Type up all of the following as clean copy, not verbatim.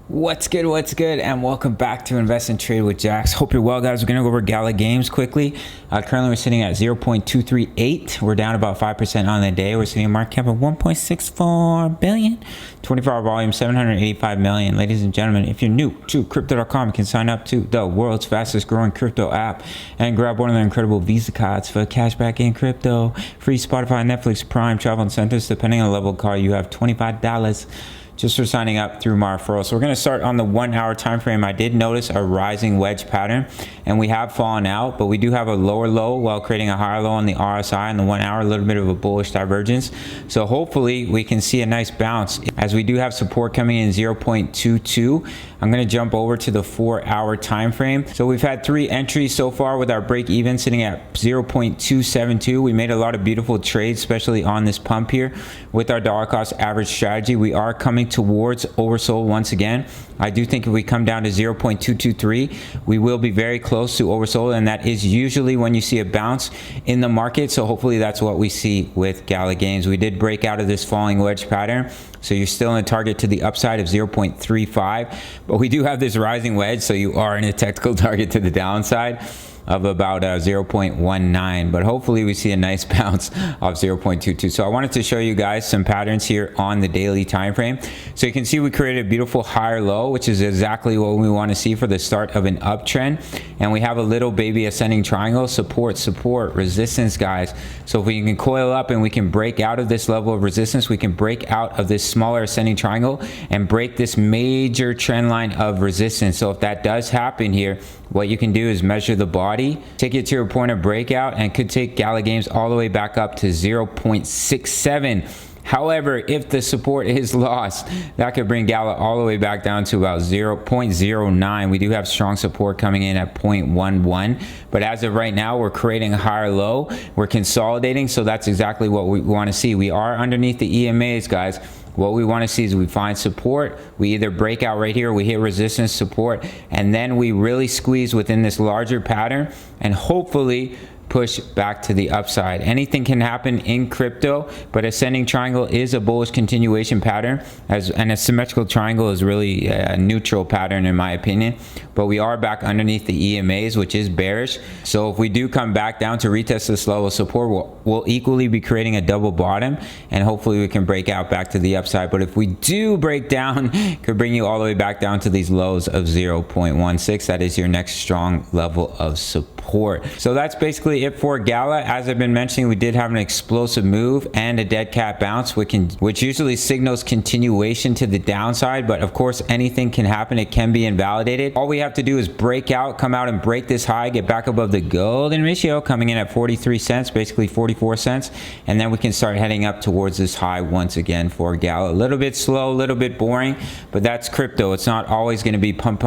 What's good, and welcome back to Invest and Trade with Jax. Hope you're well, guys. We're gonna go over Gala games quickly. Currently we're sitting at 0.238. We're down about 5% on the day. We're sitting at market cap of 1.64 billion, 24-hour volume 785 million. Ladies and gentlemen, if you're new to crypto.com, you can sign up to the world's fastest growing crypto app and grab one of their incredible Visa cards for cashback in crypto. Free Spotify, Netflix, Prime, travel incentives. Depending on the level of card, you have $25 just for signing up through my referral. So we're going to start on the 1 hour time frame. I did notice a rising wedge pattern, and we have fallen out, but we do have a lower low while creating a higher low on the RSI in the 1 hour, a little bit of a bullish divergence. So hopefully we can see a nice bounce as we do have support coming in 0.22. I'm going to jump over to the 4 hour time frame. So we've had 3 entries so far with our break even sitting at 0.272. We made a lot of beautiful trades, especially on this pump here with our dollar cost average strategy. We are coming towards oversold once again. I do think if we come down to 0.223, we will be very close to oversold, and that is usually when you see a bounce in the market. So hopefully that's what we see with Gala games. We did break out of this falling wedge pattern, so you're still in a target to the upside of 0.35, but we do have this rising wedge, so you are in a technical target to the downside of about 0.19, but hopefully we see a nice bounce of 0.22. So I wanted to show you guys some patterns here on the daily time frame. So you can see we created a beautiful higher low, which is exactly what we want to see for the start of an uptrend. And we have a little baby ascending triangle, support, resistance, guys. So if we can coil up and we can break out of this level of resistance, we can break out of this smaller ascending triangle and break this major trend line of resistance. So if that does happen here, what you can do is measure the body, take it to a point of breakout, and could take Gala games all the way back up to 0.67. However, if the support is lost, that could bring Gala all the way back down to about 0.09. We do have strong support coming in at 0.11, but as of right now, we're creating a higher low. We're consolidating, so that's exactly what we want to see. We are underneath the EMAs, guys. What we want to see is we find support, we either break out right here, we hit resistance, support, and then we really squeeze within this larger pattern and hopefully push back to the upside. Anything can happen in crypto, but ascending triangle is a bullish continuation pattern, and a symmetrical triangle is really a neutral pattern in my opinion. But we are back underneath the EMAs, which is bearish. So if we do come back down to retest this level of support, we'll equally be creating a double bottom, and hopefully we can break out back to the upside. But if we do break down, it could bring you all the way back down to these lows of 0.16. That is your next strong level of support. So that's basically it for Gala. As I've been mentioning, we did have an explosive move and a dead cat bounce, which usually signals continuation to the downside, but of course anything can happen. It can be invalidated. All we have to do is break out, come out and break this high, get back above the golden ratio coming in at 43 cents, basically 44 cents, and then we can start heading up towards this high once again for Gala. A little bit slow, a little bit boring, but that's crypto. It's not always going to be pump.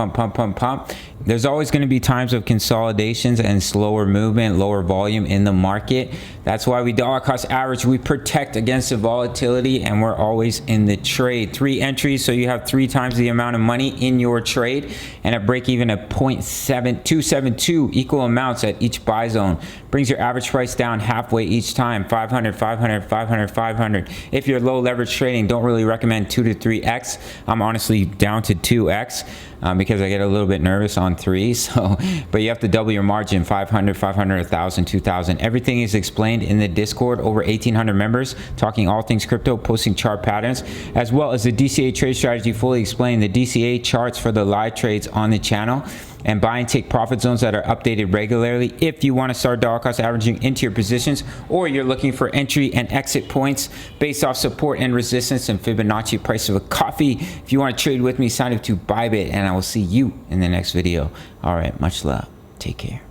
There's always going to be times of consolidations and slower movement, lower volume in the market. That's why we dollar cost average. We protect against the volatility, and we're always in the trade. 3 entries, so you have 3 times the amount of money in your trade, and a break even of 0.7272, equal amounts at each buy zone. Brings your average price down halfway each time, 500, 500, 500, 500. If you're low leverage trading, don't really recommend 2 to 3x. I'm honestly down to 2x. Because I get a little bit nervous on 3. So, but you have to double your margin, 500, 500, 1,000, 2,000. Everything is explained in the Discord, over 1,800 members, talking all things crypto, posting chart patterns, as well as the DCA trade strategy fully explained, the DCA charts for the live trades on the channel, and buy and take profit zones that are updated regularly if you want to start dollar cost averaging into your positions, or you're looking for entry and exit points based off support and resistance and Fibonacci price of a coffee. If you want to trade with me, sign up to Bybit, and I will see you in the next video. All right, much love. Take care.